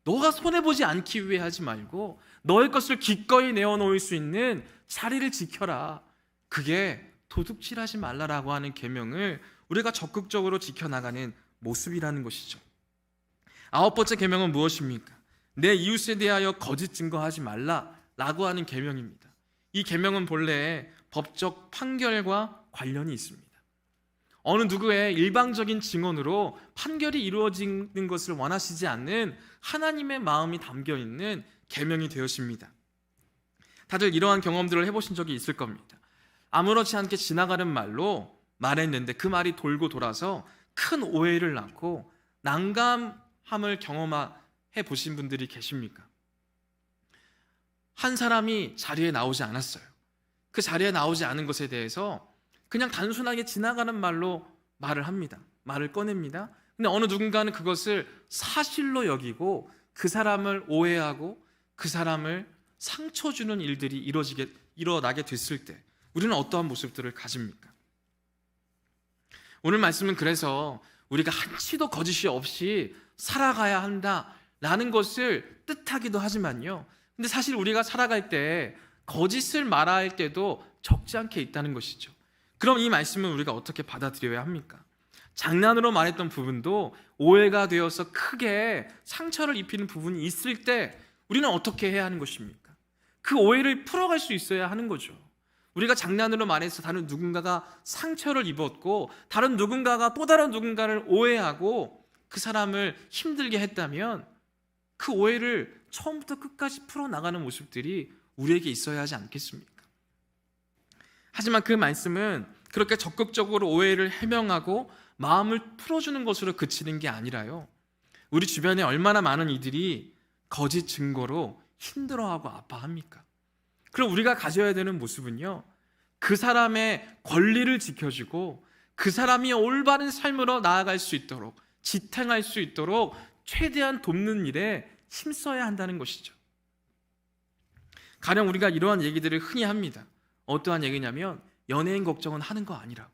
Speaker 2: 너가 손해보지 않기 위해 하지 말고 너의 것을 기꺼이 내어놓을 수 있는 자리를 지켜라. 그게 도둑질하지 말라라고 하는 계명을 우리가 적극적으로 지켜나가는 모습이라는 것이죠. 9번째 계명은 무엇입니까? 내 이웃에 대하여 거짓 증거하지 말라라고 하는 계명입니다. 이 계명은 본래 법적 판결과 관련이 있습니다. 어느 누구의 일방적인 증언으로 판결이 이루어지는 것을 원하시지 않는 하나님의 마음이 담겨 있는 계명이 되었습니다. 다들 이러한 경험들을 해보신 적이 있을 겁니다. 아무렇지 않게 지나가는 말로 말했는데 그 말이 돌고 돌아서 큰 오해를 낳고 난감함을 경험해 보신 분들이 계십니까? 한 사람이 자리에 나오지 않았어요. 그 자리에 나오지 않은 것에 대해서 그냥 단순하게 지나가는 말로 말을 합니다. 말을 꺼냅니다. 근데 어느 누군가는 그것을 사실로 여기고 그 사람을 오해하고 그 사람을 상처 주는 일들이 일어나게 됐을 때 우리는 어떠한 모습들을 가집니까? 오늘 말씀은 그래서 우리가 한치도 거짓이 없이 살아가야 한다라는 것을 뜻하기도 하지만요, 근데 사실 우리가 살아갈 때 거짓을 말할 때도 적지 않게 있다는 것이죠. 그럼 이 말씀은 우리가 어떻게 받아들여야 합니까? 장난으로 말했던 부분도 오해가 되어서 크게 상처를 입히는 부분이 있을 때 우리는 어떻게 해야 하는 것입니까? 그 오해를 풀어갈 수 있어야 하는 거죠. 우리가 장난으로 말해서 다른 누군가가 상처를 입었고 다른 누군가가 또 다른 누군가를 오해하고 그 사람을 힘들게 했다면 그 오해를 처음부터 끝까지 풀어나가는 모습들이 우리에게 있어야 하지 않겠습니까? 하지만 그 말씀은 그렇게 적극적으로 오해를 해명하고 마음을 풀어주는 것으로 그치는 게 아니라요, 우리 주변에 얼마나 많은 이들이 거짓 증거로 힘들어하고 아파합니까? 그럼 우리가 가져야 되는 모습은요, 그 사람의 권리를 지켜주고 그 사람이 올바른 삶으로 나아갈 수 있도록, 지탱할 수 있도록 최대한 돕는 일에 힘써야 한다는 것이죠. 가령 우리가 이러한 얘기들을 흔히 합니다. 어떠한 얘기냐면 연예인 걱정은 하는 거 아니라고,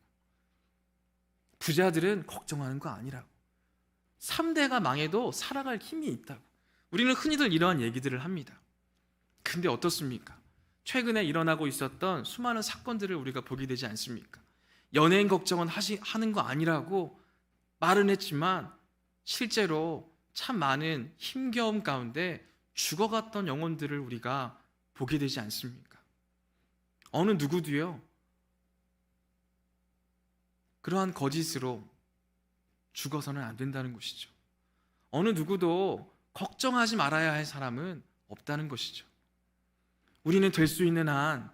Speaker 2: 부자들은 걱정하는 거 아니라고, 3대가 망해도 살아갈 힘이 있다고, 우리는 흔히들 이러한 얘기들을 합니다. 근데 어떻습니까? 최근에 일어나고 있었던 수많은 사건들을 우리가 보게 되지 않습니까? 연예인 걱정은 하는 거 아니라고 말은 했지만 실제로 참 많은 힘겨움 가운데 죽어갔던 영혼들을 우리가 보게 되지 않습니까? 어느 누구도요, 그러한 거짓으로 죽어서는 안 된다는 것이죠. 어느 누구도 걱정하지 말아야 할 사람은 없다는 것이죠. 우리는 될 수 있는 한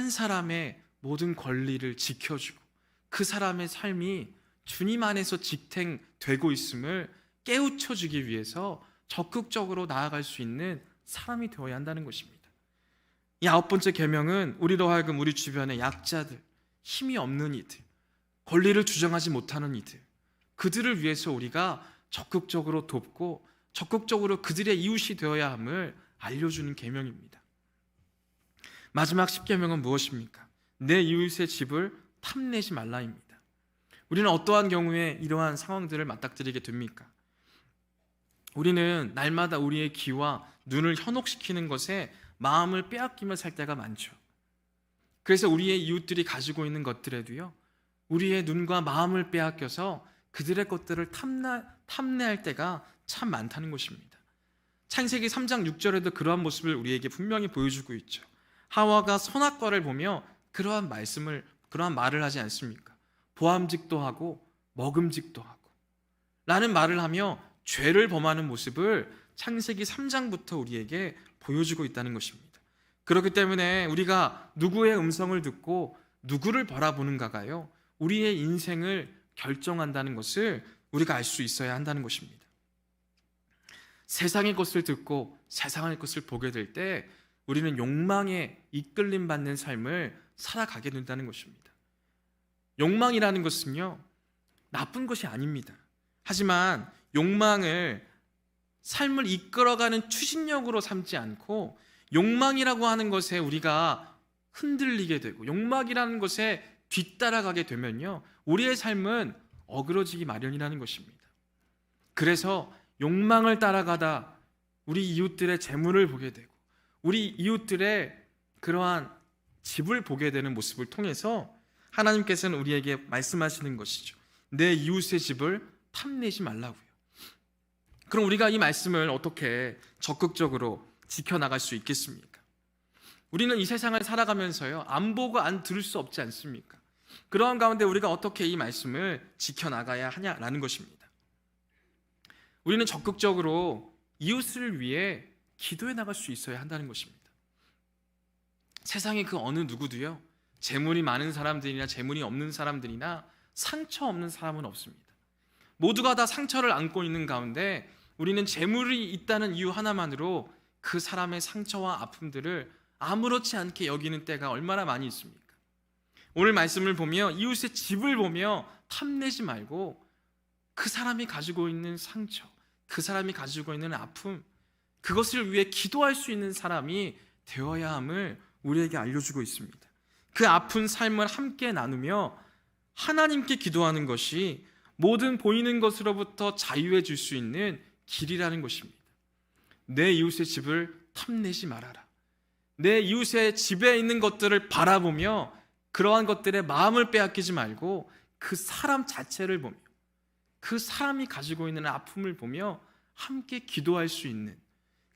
Speaker 2: 사람의 모든 권리를 지켜주고 그 사람의 삶이 주님 안에서 지탱되고 있음을 깨우쳐주기 위해서 적극적으로 나아갈 수 있는 사람이 되어야 한다는 것입니다. 이 9번째 계명은 우리로 하여금 우리 주변의 약자들, 힘이 없는 이들, 권리를 주장하지 못하는 이들, 그들을 위해서 우리가 적극적으로 돕고 적극적으로 그들의 이웃이 되어야 함을 알려주는 계명입니다. 마지막 10계명은 무엇입니까? 내 이웃의 집을 탐내지 말라입니다. 우리는 어떠한 경우에 이러한 상황들을 맞닥뜨리게 됩니까? 우리는 날마다 우리의 귀와 눈을 현혹시키는 것에 마음을 빼앗기며 살 때가 많죠. 그래서 우리의 이웃들이 가지고 있는 것들에도요, 우리의 눈과 마음을 빼앗겨서 그들의 것들을 탐내할 때가 참 많다는 것입니다. 창세기 3장 6절에도 그러한 모습을 우리에게 분명히 보여주고 있죠. 하와가 선악과를 보며 그러한 말을 하지 않습니까? 보암직도 하고 먹음직도 하고 라는 말을 하며 죄를 범하는 모습을 창세기 3장부터 우리에게 보여주고 있다는 것입니다. 그렇기 때문에 우리가 누구의 음성을 듣고 누구를 바라보는가가요, 우리의 인생을 결정한다는 것을 우리가 알 수 있어야 한다는 것입니다. 세상의 것을 듣고 세상의 것을 보게 될 때 우리는 욕망에 이끌림 받는 삶을 살아가게 된다는 것입니다. 욕망이라는 것은요, 나쁜 것이 아닙니다. 하지만 욕망을 삶을 이끌어가는 추진력으로 삼지 않고 욕망이라고 하는 것에 우리가 흔들리게 되고 욕망이라는 것에 뒤따라가게 되면요, 우리의 삶은 어그러지기 마련이라는 것입니다. 그래서 욕망을 따라가다 우리 이웃들의 재물을 보게 되고 우리 이웃들의 그러한 집을 보게 되는 모습을 통해서 하나님께서는 우리에게 말씀하시는 것이죠. 내 이웃의 집을 탐내지 말라고요. 그럼 우리가 이 말씀을 어떻게 적극적으로 지켜나갈 수 있겠습니까? 우리는 이 세상을 살아가면서요, 안 보고 안 들을 수 없지 않습니까? 그러한 가운데 우리가 어떻게 이 말씀을 지켜나가야 하냐라는 것입니다. 우리는 적극적으로 이웃을 위해 기도해 나갈 수 있어야 한다는 것입니다. 세상에 그 어느 누구도요, 재물이 많은 사람들이나 재물이 없는 사람들이나 상처 없는 사람은 없습니다. 모두가 다 상처를 안고 있는 가운데 우리는 재물이 있다는 이유 하나만으로 그 사람의 상처와 아픔들을 아무렇지 않게 여기는 때가 얼마나 많이 있습니까? 오늘 말씀을 보며 이웃의 집을 보며 탐내지 말고 그 사람이 가지고 있는 상처, 그 사람이 가지고 있는 아픔, 그것을 위해 기도할 수 있는 사람이 되어야 함을 우리에게 알려주고 있습니다. 그 아픈 삶을 함께 나누며 하나님께 기도하는 것이 모든 보이는 것으로부터 자유해 줄 수 있는 길이라는 것입니다. 내 이웃의 집을 탐내지 말아라. 내 이웃의 집에 있는 것들을 바라보며 그러한 것들에 마음을 빼앗기지 말고 그 사람 자체를 보며 그 사람이 가지고 있는 아픔을 보며 함께 기도할 수 있는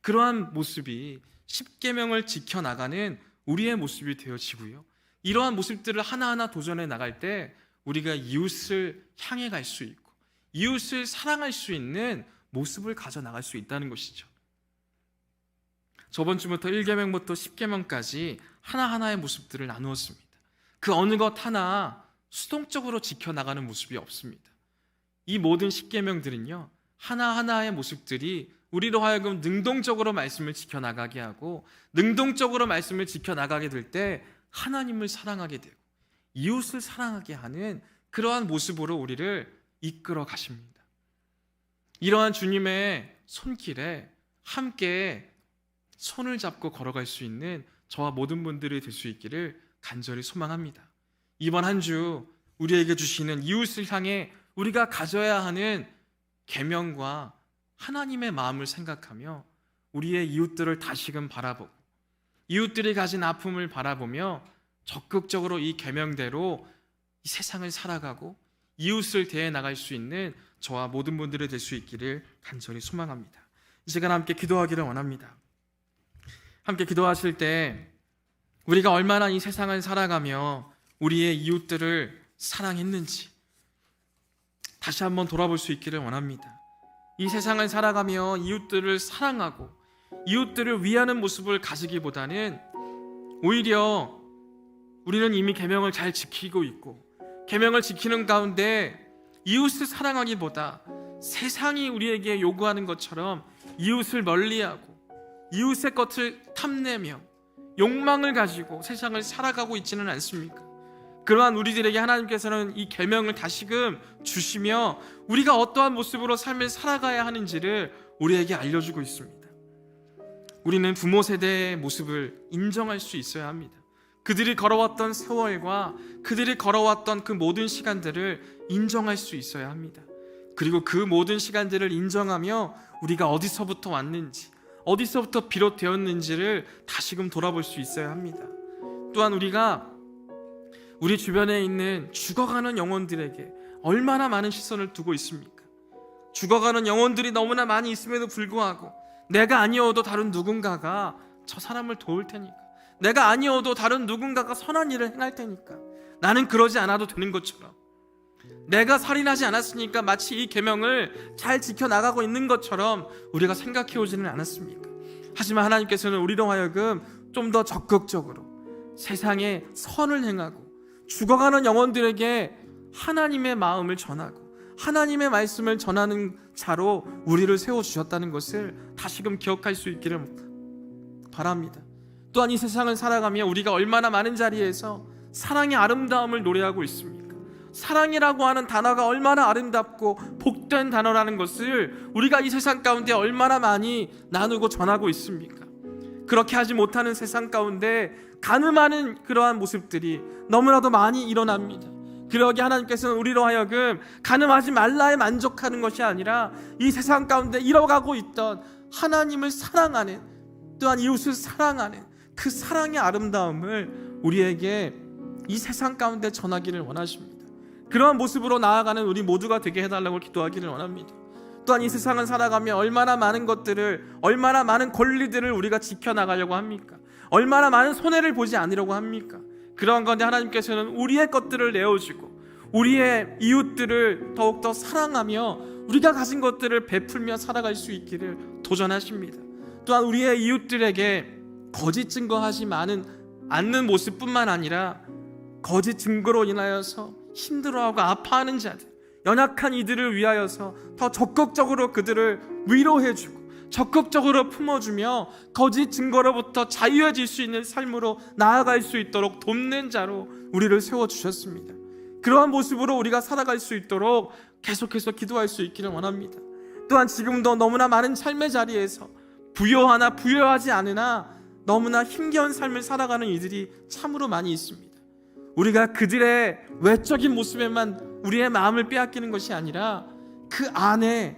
Speaker 2: 그러한 모습이 십계명을 지켜나가는 우리의 모습이 되어지고요, 이러한 모습들을 하나하나 도전해 나갈 때 우리가 이웃을 향해 갈 수 있고 이웃을 사랑할 수 있는 모습을 가져나갈 수 있다는 것이죠. 저번 주부터 1계명부터 10계명까지 하나하나의 모습들을 나누었습니다. 그 어느 것 하나 수동적으로 지켜나가는 모습이 없습니다. 이 모든 10계명들은요, 하나하나의 모습들이 우리로 하여금 능동적으로 말씀을 지켜나가게 하고 능동적으로 말씀을 지켜나가게 될 때 하나님을 사랑하게 되고 이웃을 사랑하게 하는 그러한 모습으로 우리를 이끌어 가십니다. 이러한 주님의 손길에 함께 손을 잡고 걸어갈 수 있는 저와 모든 분들이 될 수 있기를 간절히 소망합니다. 이번 한 주 우리에게 주시는 이웃을 향해 우리가 가져야 하는 계명과 하나님의 마음을 생각하며 우리의 이웃들을 다시금 바라보고 이웃들이 가진 아픔을 바라보며 적극적으로 이 계명대로 이 세상을 살아가고 이웃을 대해 나갈 수 있는 저와 모든 분들이 될 수 있기를 간절히 소망합니다. 이 시간 함께 기도하기를 원합니다. 함께 기도하실 때 우리가 얼마나 이 세상을 살아가며 우리의 이웃들을 사랑했는지 다시 한번 돌아볼 수 있기를 원합니다. 이 세상을 살아가며 이웃들을 사랑하고 이웃들을 위하는 모습을 가지기보다는 오히려 우리는 이미 계명을 잘 지키고 있고 계명을 지키는 가운데 이웃을 사랑하기보다 세상이 우리에게 요구하는 것처럼 이웃을 멀리하고 이웃의 것을 탐내며 욕망을 가지고 세상을 살아가고 있지는 않습니까? 그러한 우리들에게 하나님께서는 이 계명을 다시금 주시며 우리가 어떠한 모습으로 삶을 살아가야 하는지를 우리에게 알려주고 있습니다. 우리는 부모 세대의 모습을 인정할 수 있어야 합니다. 그들이 걸어왔던 세월과 그들이 걸어왔던 그 모든 시간들을 인정할 수 있어야 합니다. 그리고 그 모든 시간들을 인정하며 우리가 어디서부터 왔는지, 어디서부터 비롯되었는지를 다시금 돌아볼 수 있어야 합니다. 또한 우리가 우리 주변에 있는 죽어가는 영혼들에게 얼마나 많은 시선을 두고 있습니까? 죽어가는 영혼들이 너무나 많이 있음에도 불구하고 내가 아니어도 다른 누군가가 저 사람을 도울 테니까, 내가 아니어도 다른 누군가가 선한 일을 행할 테니까 나는 그러지 않아도 되는 것처럼, 내가 살인하지 않았으니까 마치 이 계명을 잘 지켜나가고 있는 것처럼 우리가 생각해 오지는 않았습니까? 하지만 하나님께서는 우리로 하여금 좀 더 적극적으로 세상에 선을 행하고 죽어가는 영혼들에게 하나님의 마음을 전하고 하나님의 말씀을 전하는 자로 우리를 세워주셨다는 것을 다시금 기억할 수 있기를 바랍니다. 또한 이 세상을 살아가며 우리가 얼마나 많은 자리에서 사랑의 아름다움을 노래하고 있습니까? 사랑이라고 하는 단어가 얼마나 아름답고 복된 단어라는 것을 우리가 이 세상 가운데 얼마나 많이 나누고 전하고 있습니까? 그렇게 하지 못하는 세상 가운데 가늠하는 그러한 모습들이 너무나도 많이 일어납니다. 그러기에 하나님께서는 우리로 하여금 가늠하지 말라에 만족하는 것이 아니라 이 세상 가운데 잃어가고 있던 하나님을 사랑하는, 또한 이웃을 사랑하는 그 사랑의 아름다움을 우리에게 이 세상 가운데 전하기를 원하십니다. 그러한 모습으로 나아가는 우리 모두가 되게 해달라고 기도하기를 원합니다. 또한 이 세상을 살아가며 얼마나 많은 것들을, 얼마나 많은 권리들을 우리가 지켜나가려고 합니까? 얼마나 많은 손해를 보지 않으려고 합니까? 그러한 건데 하나님께서는 우리의 것들을 내어주고 우리의 이웃들을 더욱더 사랑하며 우리가 가진 것들을 베풀며 살아갈 수 있기를 도전하십니다. 또한 우리의 이웃들에게 거짓 증거하지 않는 모습뿐만 아니라 거짓 증거로 인하여서 힘들어하고 아파하는 자들, 연약한 이들을 위하여서 더 적극적으로 그들을 위로해주고 적극적으로 품어주며 거짓 증거로부터 자유해질 수 있는 삶으로 나아갈 수 있도록 돕는 자로 우리를 세워주셨습니다. 그러한 모습으로 우리가 살아갈 수 있도록 계속해서 기도할 수 있기를 원합니다. 또한 지금도 너무나 많은 삶의 자리에서 부요하나 부요하지 않으나 너무나 힘겨운 삶을 살아가는 이들이 참으로 많이 있습니다. 우리가 그들의 외적인 모습에만 우리의 마음을 빼앗기는 것이 아니라 그 안에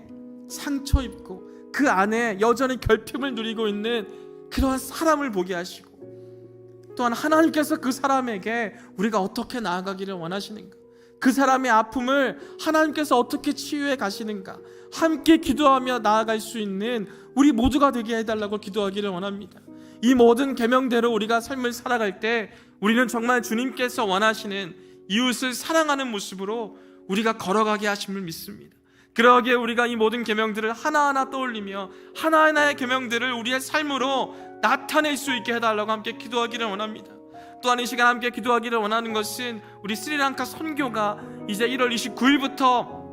Speaker 2: 상처 입고 그 안에 여전히 결핍을 누리고 있는 그러한 사람을 보게 하시고, 또한 하나님께서 그 사람에게 우리가 어떻게 나아가기를 원하시는가, 그 사람의 아픔을 하나님께서 어떻게 치유해 가시는가 함께 기도하며 나아갈 수 있는 우리 모두가 되게 해달라고 기도하기를 원합니다. 이 모든 계명대로 우리가 삶을 살아갈 때 우리는 정말 주님께서 원하시는 이웃을 사랑하는 모습으로 우리가 걸어가게 하심을 믿습니다. 그러기에 우리가 이 모든 계명들을 하나하나 떠올리며 하나하나의 계명들을 우리의 삶으로 나타낼 수 있게 해달라고 함께 기도하기를 원합니다. 또한 이 시간 함께 기도하기를 원하는 것은 우리 스리랑카 선교가 이제 1월 29일부터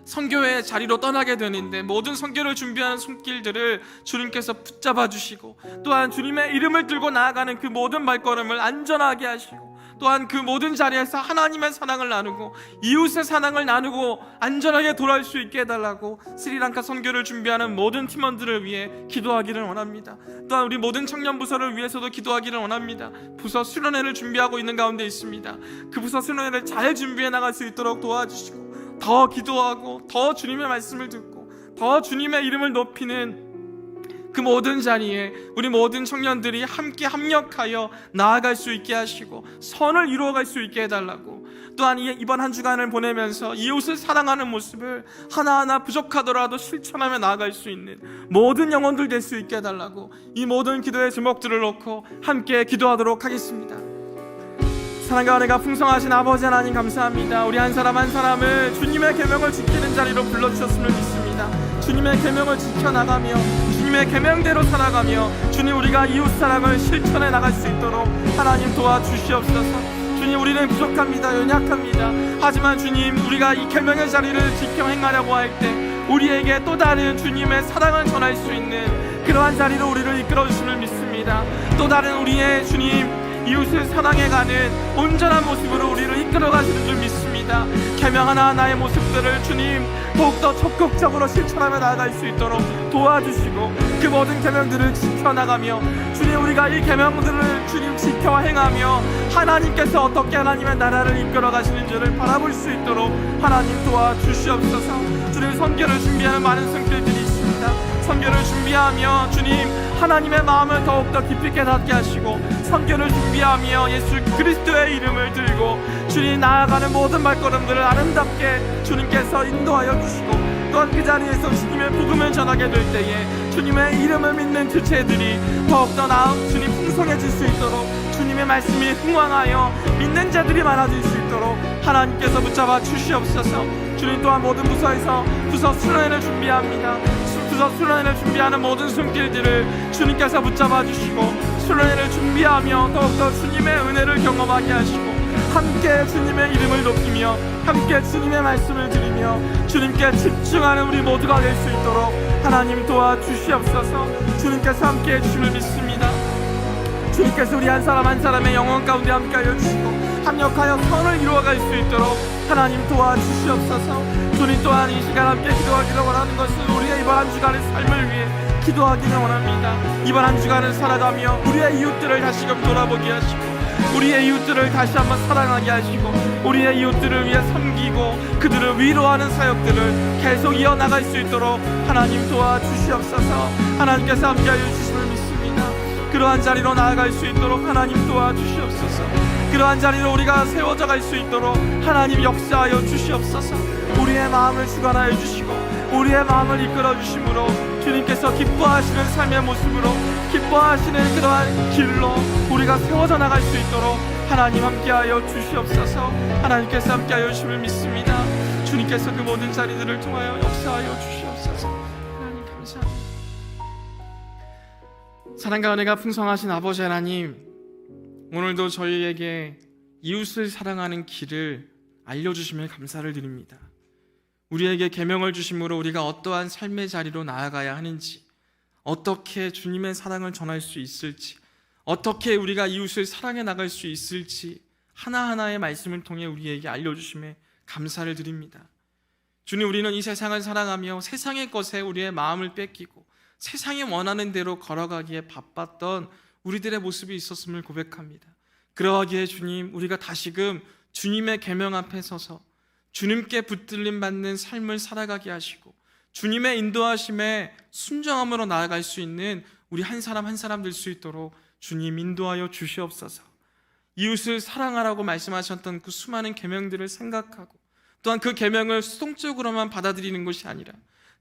Speaker 2: 선교의 자리로 떠나게 되는데 모든 선교를 준비하는 손길들을 주님께서 붙잡아 주시고, 또한 주님의 이름을 들고 나아가는 그 모든 발걸음을 안전하게 하시고, 또한 그 모든 자리에서 하나님의 사랑을 나누고 이웃의 사랑을 나누고 안전하게 돌아올 수 있게 해달라고 스리랑카 선교를 준비하는 모든 팀원들을 위해 기도하기를 원합니다. 또한 우리 모든 청년 부서를 위해서도 기도하기를 원합니다. 부서 수련회를 준비하고 있는 가운데 있습니다. 그 부서 수련회를 잘 준비해 나갈 수 있도록 도와주시고, 더 기도하고 더 주님의 말씀을 듣고 더 주님의 이름을 높이는 그 모든 자리에 우리 모든 청년들이 함께 합력하여 나아갈 수 있게 하시고 선을 이루어갈 수 있게 해달라고, 또한 이번 한 주간을 보내면서 이웃을 사랑하는 모습을 하나하나 부족하더라도 실천하며 나아갈 수 있는 모든 영혼들 될 수 있게 해달라고 이 모든 기도의 제목들을 놓고 함께 기도하도록 하겠습니다. 사랑과 은혜가 풍성하신 아버지 하나님 감사합니다. 우리 한 사람 한 사람을 주님의 계명을 지키는 자리로 불러주셨음을 믿습니다. 주님의 계명을 지켜나가며 주님의 계명대로 살아가며 주님 우리가 이웃 사랑을 실천해 나갈 수 있도록 하나님 도와주시옵소서. 주님 우리는 부족합니다. 연약합니다. 하지만 주님 우리가 이 계명의 자리를 지켜 행하려고 할 때 우리에게 또 다른 주님의 사랑을 전할 수 있는 그러한 자리로 우리를 이끌어 주심을 믿습니다. 또 다른 우리의 주님 이웃을 사랑해가는 온전한 모습으로 우리를 이끌어가시는 줄 믿습니다. 계명 하나하나의 모습들을 주님 더욱더 적극적으로 실천하며 나아갈 수 있도록 도와주시고 그 모든 계명들을 지켜나가며 주님 우리가 이 계명들을 주님 지켜 행하며 하나님께서 어떻게 하나님의 나라를 이끌어가시는 줄을 바라볼 수 있도록 하나님 도와주시옵소서. 주님 선교를 준비하는 많은 성도들이 있습니다. 선교를 준비하며 주님 하나님의 마음을 더욱더 깊이 깨닫게 하시고 선교를 준비하며 예수 그리스도의 이름을 들고 주님 나아가는 모든 발걸음들을 아름답게 주님께서 인도하여 주시고 또한 그 자리에서 주님의 복음을 전하게 될 때에 주님의 이름을 믿는 주체들이 더욱더 주님 풍성해질 수 있도록 주님의 말씀이 흥왕하여 믿는 자들이 많아질 수 있도록 하나님께서 붙잡아 주시옵소서. 주님 또한 모든 부서에서 부서 수련회를 준비합니다. 부서 수련회를 준비하는 모든 손길들을 주님께서 붙잡아 주시고 수련회를 준비하며 더욱더 주님의 은혜를 경험하게 하시고 함께 주님의 이름을 높이며 함께 주님의 말씀을 드리며 주님께 집중하는 우리 모두가 될 수 있도록 하나님 도와주시옵소서. 주님께서 함께 해주심을 믿습니다. 주님께서 우리 한 사람 한 사람의 영혼 가운데 함께 하여 주시고 합력하여 선을 이루어갈 수 있도록 하나님 도와주시옵소서. 주님 또한 이 시간 함께 기도하기를 원하는 것은 우리의 이번 한 주간의 삶을 위해 기도하기를 원합니다. 이번 한 주간을 살아가며 우리의 이웃들을 다시금 돌아보게 하시고 우리의 이웃들을 다시 한번 사랑하게 하시고 우리의 이웃들을 위해 섬기고 그들을 위로하는 사역들을 계속 이어나갈 수 있도록 하나님 도와주시옵소서. 하나님께서 함께하여 주심을 믿습니다. 그러한 자리로 나아갈 수 있도록 하나님 도와주시옵소서. 그러한 자리로 우리가 세워져 갈 수 있도록 하나님 역사하여 주시옵소서. 우리의 마음을 주관하여 주시고 우리의 마음을 이끌어 주심으로 주님께서 기뻐하시는 삶의 모습으로 기뻐하시는 그러한 길로 우리가 세워져 나갈 수 있도록 하나님 함께하여 주시옵소서. 하나님께서 함께하여 주심을 믿습니다. 주님께서 그 모든 자리들을 통하여 역사하여 주시옵소서. 하나님 감사합니다. 사랑과 은혜가 풍성하신 아버지 하나님, 오늘도 저희에게 이웃을 사랑하는 길을 알려주심에 감사를 드립니다. 우리에게 계명을 주심으로 우리가 어떠한 삶의 자리로 나아가야 하는지, 어떻게 주님의 사랑을 전할 수 있을지, 어떻게 우리가 이웃을 사랑해 나갈 수 있을지 하나하나의 말씀을 통해 우리에게 알려주심에 감사를 드립니다. 주님, 우리는 이 세상을 사랑하며 세상의 것에 우리의 마음을 뺏기고 세상이 원하는 대로 걸어가기에 바빴던 우리들의 모습이 있었음을 고백합니다. 그러하기에 주님, 우리가 다시금 주님의 계명 앞에 서서 주님께 붙들림 받는 삶을 살아가게 하시고 주님의 인도하심에 순종함으로 나아갈 수 있는 우리 한 사람 한 사람 될 수 있도록 주님 인도하여 주시옵소서. 이웃을 사랑하라고 말씀하셨던 그 수많은 계명들을 생각하고 또한 그 계명을 수동적으로만 받아들이는 것이 아니라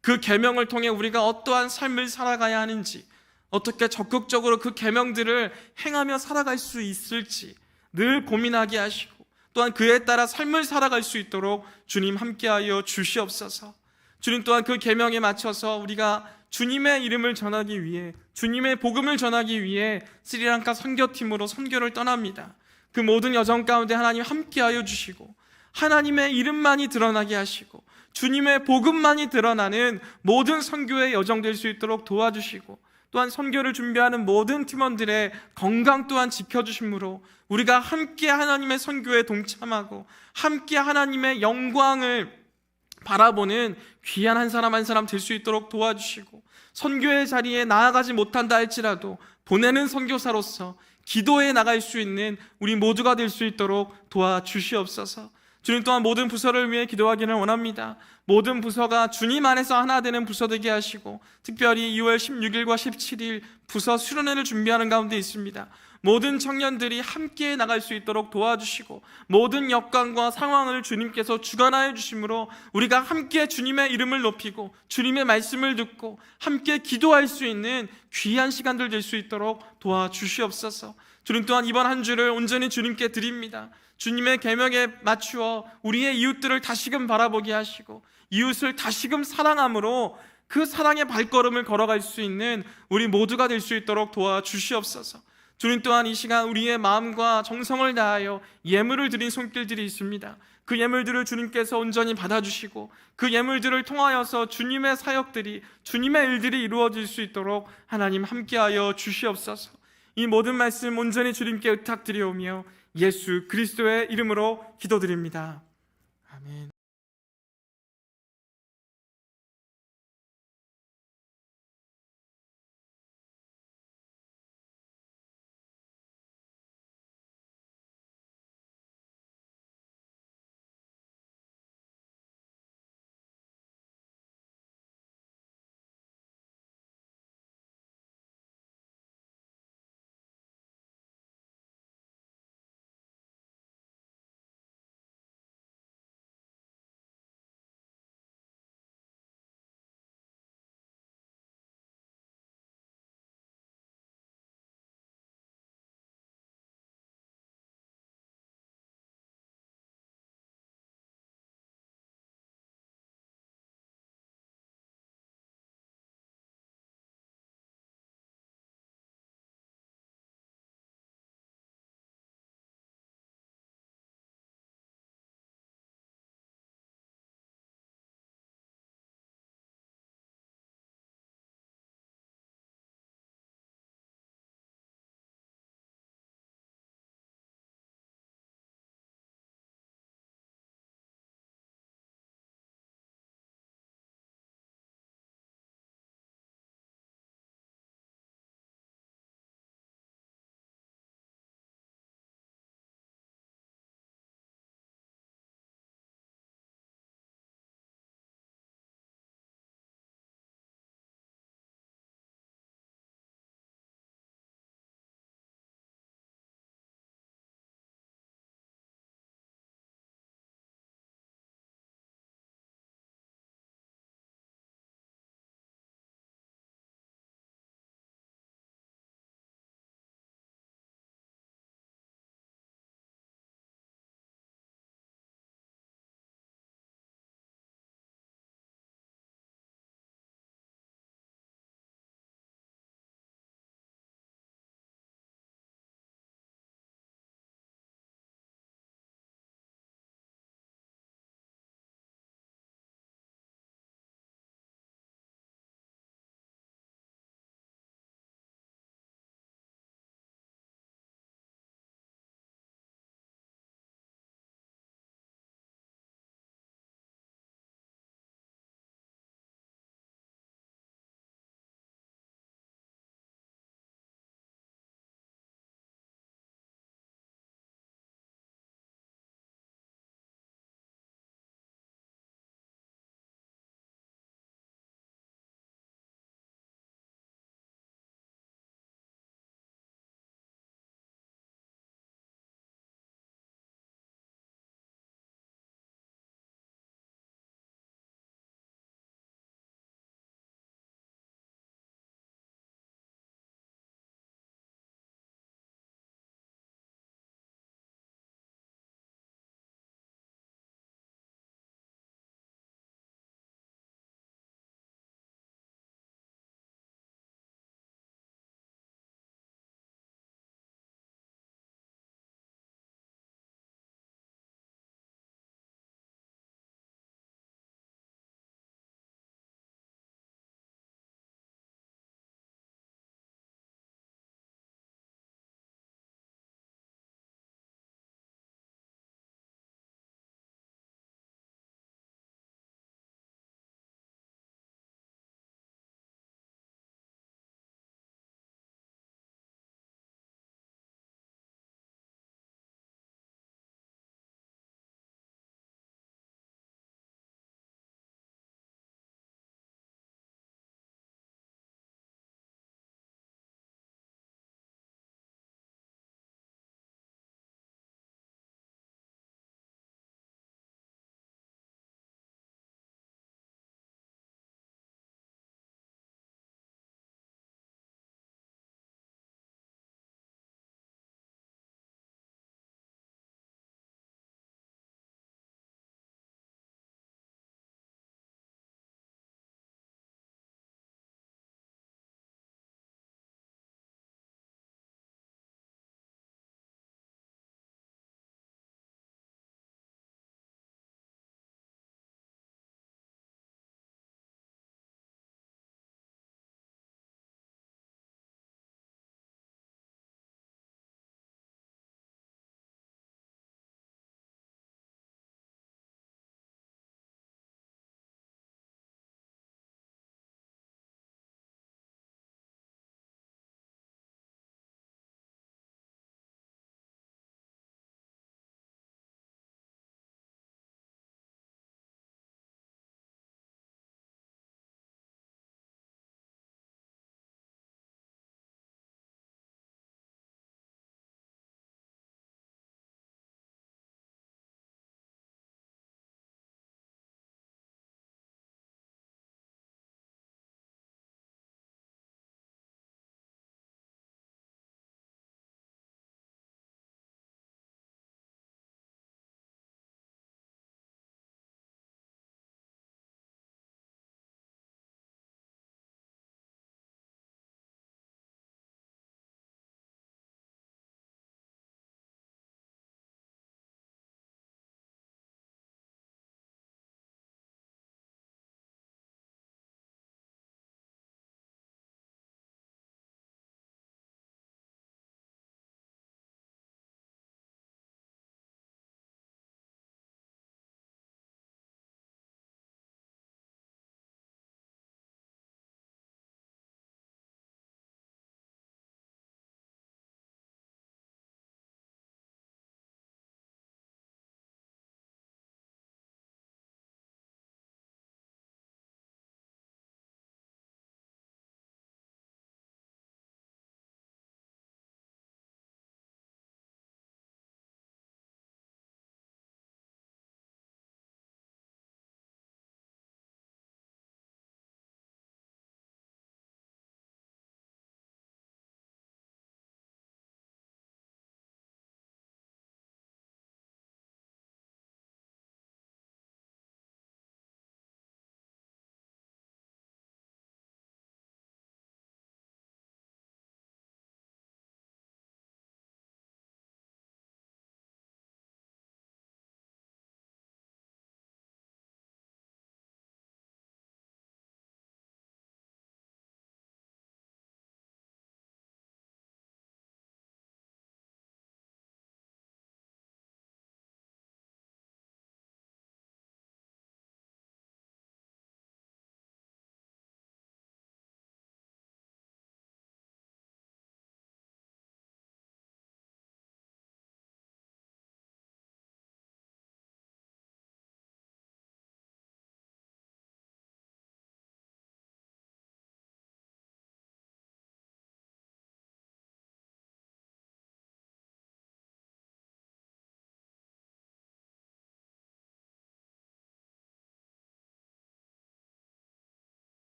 Speaker 2: 그 계명을 통해 우리가 어떠한 삶을 살아가야 하는지, 어떻게 적극적으로 그 계명들을 행하며 살아갈 수 있을지 늘 고민하게 하시고 또한 그에 따라 삶을 살아갈 수 있도록 주님 함께하여 주시옵소서. 주님 또한 그 계명에 맞춰서 우리가 주님의 이름을 전하기 위해, 주님의 복음을 전하기 위해 스리랑카 선교팀으로 선교를 떠납니다. 그 모든 여정 가운데 하나님 함께하여 주시고 하나님의 이름만이 드러나게 하시고 주님의 복음만이 드러나는 모든 선교의 여정 될 수 있도록 도와주시고 또한 선교를 준비하는 모든 팀원들의 건강 또한 지켜주심으로 우리가 함께 하나님의 선교에 동참하고 함께 하나님의 영광을 바라보는 귀한 한 사람 한 사람 될 수 있도록 도와주시고 선교의 자리에 나아가지 못한다 할지라도 보내는 선교사로서 기도해 나갈 수 있는 우리 모두가 될 수 있도록 도와주시옵소서. 주님 또한 모든 부서를 위해 기도하기를 원합니다. 모든 부서가 주님 안에서 하나 되는 부서 되게 하시고 특별히 2월 16일과 17일 부서 수련회를 준비하는 가운데 있습니다. 모든 청년들이 함께 나갈 수 있도록 도와주시고 모든 역광과 상황을 주님께서 주관하여 주심으로 우리가 함께 주님의 이름을 높이고 주님의 말씀을 듣고 함께 기도할 수 있는 귀한 시간들 될 수 있도록 도와주시옵소서. 주님 또한 이번 한 주를 온전히 주님께 드립니다. 주님의 계명에 맞추어 우리의 이웃들을 다시금 바라보게 하시고 이웃을 다시금 사랑함으로 그 사랑의 발걸음을 걸어갈 수 있는 우리 모두가 될 수 있도록 도와주시옵소서. 주님 또한 이 시간 우리의 마음과 정성을 다하여 예물을 드린 손길들이 있습니다. 그 예물들을 주님께서 온전히 받아주시고 그 예물들을 통하여서 주님의 사역들이, 주님의 일들이 이루어질 수 있도록 하나님 함께하여 주시옵소서. 이 모든 말씀 온전히 주님께 의탁드리오며 예수 그리스도의 이름으로 기도드립니다. 아멘.